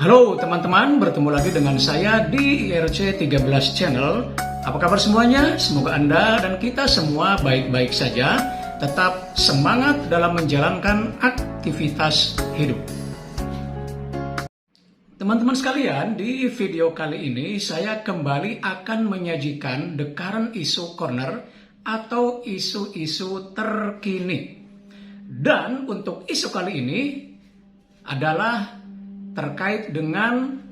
Halo teman-teman, bertemu lagi dengan saya di IRC 13 Channel. Apa kabar semuanya? Semoga Anda dan kita semua baik-baik saja. Tetap semangat dalam menjalankan aktivitas hidup. Teman-teman sekalian, di video kali ini saya kembali akan menyajikan The Current Issue Corner atau isu-isu terkini. Dan untuk isu kali ini adalah terkait dengan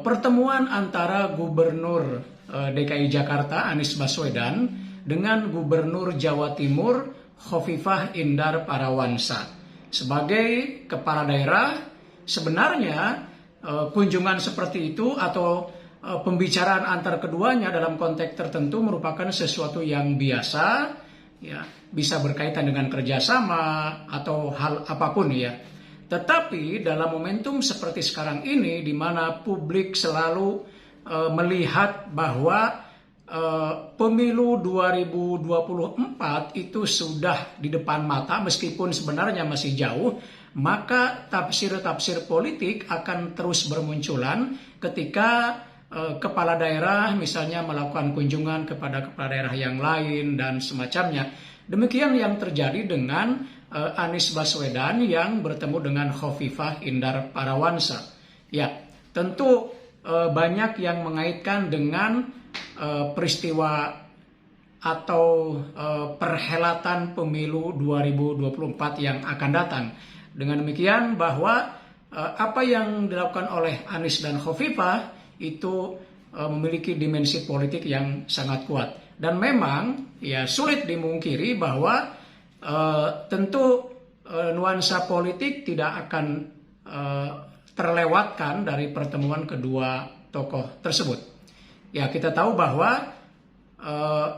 pertemuan antara Gubernur DKI Jakarta Anies Baswedan dengan Gubernur Jawa Timur Khofifah Indar Parawansa. Sebagai kepala daerah, sebenarnya kunjungan seperti itu atau pembicaraan antar keduanya dalam konteks tertentu merupakan sesuatu yang biasa, ya, bisa berkaitan dengan kerjasama atau hal apapun, ya. Tetapi dalam momentum seperti sekarang ini, di mana publik selalu melihat bahwa pemilu 2024 itu sudah di depan mata, meskipun sebenarnya masih jauh, maka tafsir-tafsir politik akan terus bermunculan ketika kepala daerah misalnya melakukan kunjungan kepada kepala daerah yang lain dan semacamnya. Demikian yang terjadi dengan Anies Baswedan yang bertemu dengan Khofifah Indar Parawansa. Ya, tentu banyak yang mengaitkan dengan peristiwa atau perhelatan pemilu 2024 yang akan datang. Dengan demikian bahwa apa yang dilakukan oleh Anies dan Khofifah itu memiliki dimensi politik yang sangat kuat. Dan memang ya sulit dimungkiri bahwa tentu nuansa politik tidak akan terlewatkan dari pertemuan kedua tokoh tersebut. Ya, kita tahu bahwa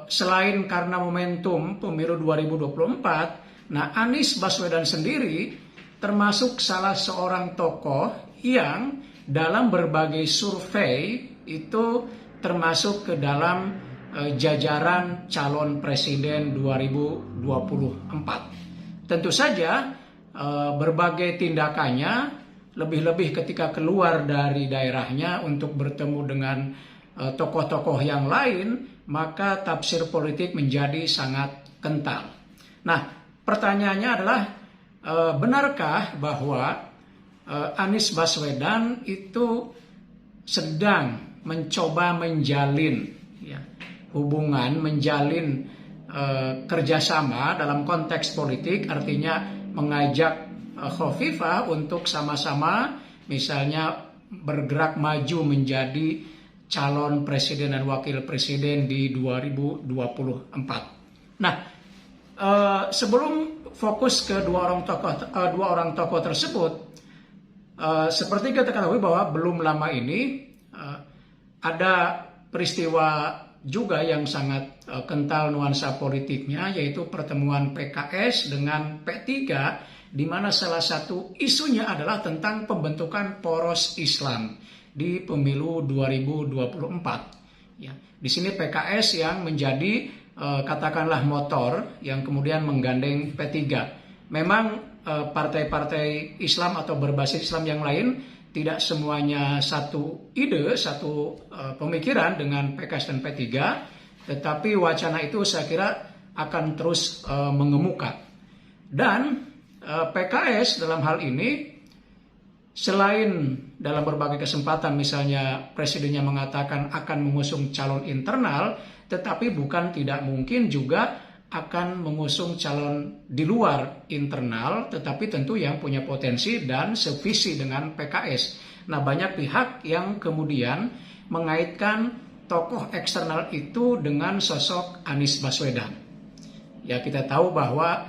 selain karena momentum pemilu 2024, nah Anies Baswedan sendiri termasuk salah seorang tokoh yang dalam berbagai survei itu termasuk ke dalam jajaran calon presiden 2024. Tentu saja berbagai tindakannya, lebih-lebih ketika keluar dari daerahnya untuk bertemu dengan tokoh-tokoh yang lain, maka tafsir politik menjadi sangat kental. Nah, pertanyaannya adalah benarkah bahwa Anies Baswedan itu sedang mencoba menjalin hubungan, menjalin kerjasama dalam konteks politik, artinya mengajak Khofifah untuk sama-sama misalnya bergerak maju menjadi calon presiden dan wakil presiden di 2024. Nah, sebelum fokus ke dua orang tokoh tersebut, seperti kita ketahui bahwa belum lama ini ada peristiwa juga yang sangat kental nuansa politiknya, yaitu pertemuan PKS dengan P3, di mana salah satu isunya adalah tentang pembentukan poros Islam di pemilu 2024. Ya, di sini PKS yang menjadi katakanlah motor yang kemudian menggandeng P3. Memang partai-partai Islam atau berbasis Islam yang lain tidak semuanya satu ide, satu pemikiran dengan PKS dan P3, tetapi wacana itu saya kira akan terus mengemuka. Dan PKS dalam hal ini, selain dalam berbagai kesempatan misalnya presidennya mengatakan akan mengusung calon internal, tetapi bukan tidak mungkin juga akan mengusung calon di luar internal, tetapi tentu yang punya potensi dan sevisi dengan PKS. Nah, banyak pihak yang kemudian mengaitkan tokoh eksternal itu dengan sosok Anies Baswedan. Ya, kita tahu bahwa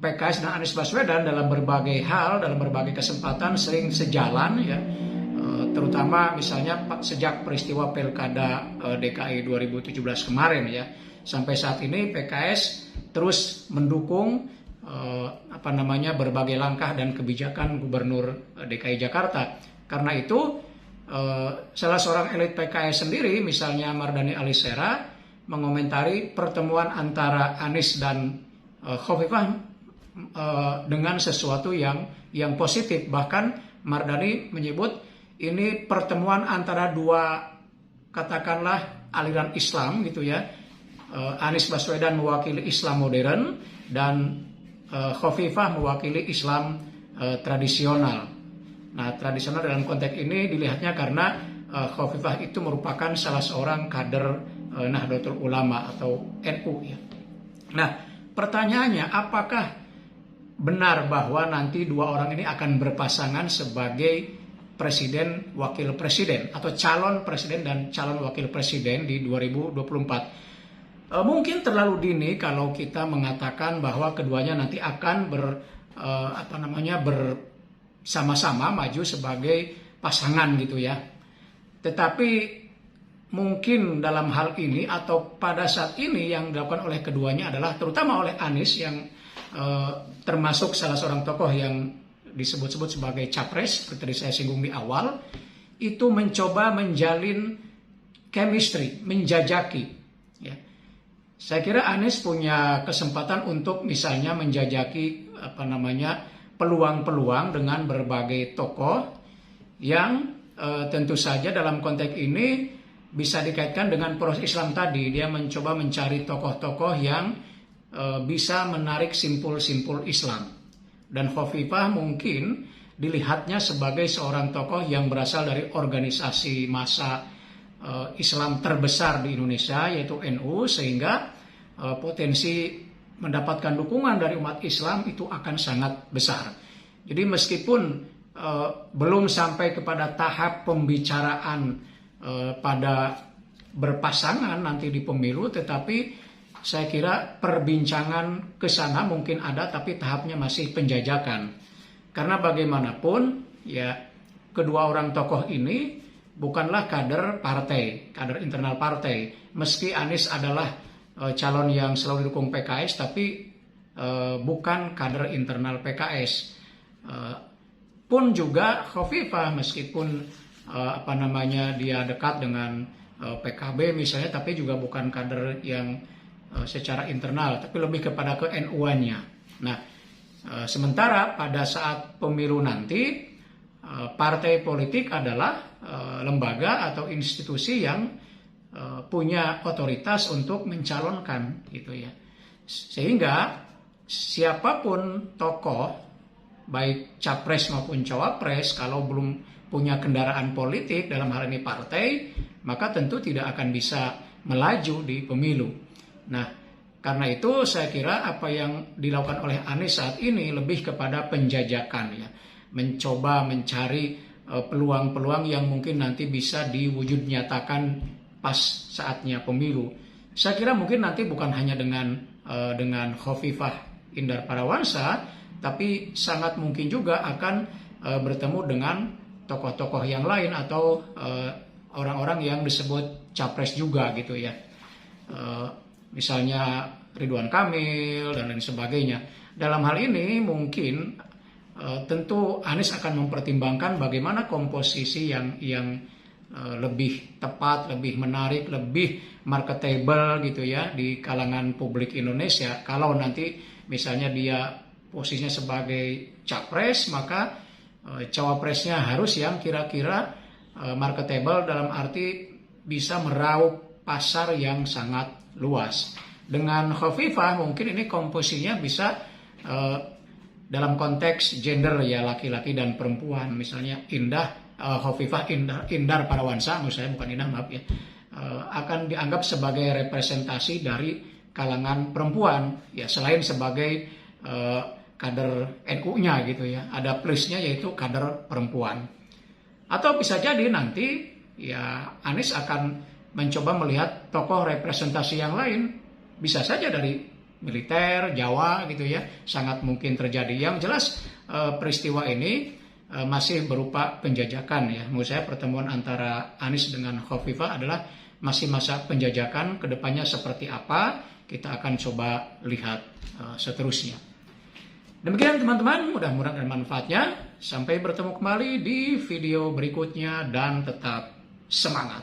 PKS dan Anies Baswedan dalam berbagai hal, dalam berbagai kesempatan sering sejalan, ya, terutama misalnya sejak peristiwa Pilkada DKI 2017 kemarin, ya. Sampai saat ini PKS terus mendukung berbagai langkah dan kebijakan Gubernur DKI Jakarta. Karena itu salah seorang elit PKS sendiri, misalnya Mardhani Alisera, mengomentari pertemuan antara Anies dan Khofifah dengan sesuatu yang positif. Bahkan Mardani menyebut ini pertemuan antara dua, katakanlah, aliran Islam gitu ya. Anies Baswedan mewakili Islam modern dan Khofifah mewakili Islam tradisional. Nah, tradisional dalam konteks ini dilihatnya karena Khofifah itu merupakan salah seorang kader Nahdlatul Ulama atau NU ya. Nah, pertanyaannya, apakah benar bahwa nanti dua orang ini akan berpasangan sebagai presiden, wakil presiden, atau calon presiden dan calon wakil presiden di 2024? Mungkin terlalu dini kalau kita mengatakan bahwa keduanya nanti akan bersama-sama maju sebagai pasangan gitu ya. Tetapi mungkin dalam hal ini atau pada saat ini yang dilakukan oleh keduanya adalah, terutama oleh Anies yang termasuk salah seorang tokoh yang disebut-sebut sebagai capres, seperti tadi saya singgung di awal, itu mencoba menjalin chemistry, menjajaki. Ya. Saya kira Anies punya kesempatan untuk misalnya menjajaki peluang-peluang dengan berbagai tokoh yang tentu saja dalam konteks ini bisa dikaitkan dengan poros Islam tadi. Dia mencoba mencari tokoh-tokoh yang bisa menarik simpul-simpul Islam. Dan Khofifah mungkin dilihatnya sebagai seorang tokoh yang berasal dari organisasi massa Islam terbesar di Indonesia, yaitu NU, sehingga potensi mendapatkan dukungan dari umat Islam itu akan sangat besar. Jadi meskipun belum sampai kepada tahap pembicaraan pada berpasangan nanti di pemilu, tetapi saya kira perbincangan ke sana mungkin ada, tapi tahapnya masih penjajakan. Karena bagaimanapun ya, kedua orang tokoh ini bukanlah kader partai, kader internal partai. Meski Anies adalah calon yang selalu didukung PKS, tapi bukan kader internal PKS. Pun juga Khofifah, meskipun dia dekat dengan PKB misalnya, tapi juga bukan kader yang secara internal, tapi lebih kepada ke NU-annya. Nah, sementara pada saat pemilu nanti, partai politik adalah lembaga atau institusi yang punya otoritas untuk mencalonkan, gitu ya. Sehingga siapapun tokoh, baik capres maupun cawapres, kalau belum punya kendaraan politik, dalam hal ini partai, maka tentu tidak akan bisa melaju di pemilu. Nah, karena itu saya kira apa yang dilakukan oleh Anies saat ini lebih kepada penjajakan ya, mencoba mencari peluang-peluang yang mungkin nanti bisa diwujud nyatakan pas saatnya pemilu. Saya kira mungkin nanti bukan hanya dengan Khofifah Indar Parawansa, tapi sangat mungkin juga akan bertemu dengan tokoh-tokoh yang lain atau orang-orang yang disebut capres juga gitu ya. Misalnya Ridwan Kamil dan lain sebagainya. Dalam hal ini mungkin tentu Anies akan mempertimbangkan bagaimana komposisi yang lebih tepat, lebih menarik, lebih marketable gitu ya di kalangan publik Indonesia. Kalau nanti misalnya dia posisinya sebagai capres, maka cawapresnya harus yang kira-kira marketable dalam arti bisa meraup pasar yang sangat luas. Dengan Khofifah mungkin ini komposisinya bisa dalam konteks gender ya, laki-laki dan perempuan. Misalnya Khofifah Indar Parawansa, menurut saya bukan Indah, maaf ya, akan dianggap sebagai representasi dari kalangan perempuan ya, selain sebagai kader NU-nya gitu ya, ada plusnya yaitu kader perempuan. Atau bisa jadi nanti ya Anies akan mencoba melihat tokoh representasi yang lain, bisa saja dari militer, Jawa gitu ya, sangat mungkin terjadi. Yang jelas peristiwa ini masih berupa penjajakan ya. Menurut saya pertemuan antara Anies dengan Khofifah adalah masih masa penjajakan. Kedepannya seperti apa, kita akan coba lihat seterusnya. Demikian teman-teman, mudah-mudahan ada manfaatnya. Sampai bertemu kembali di video berikutnya dan tetap semangat.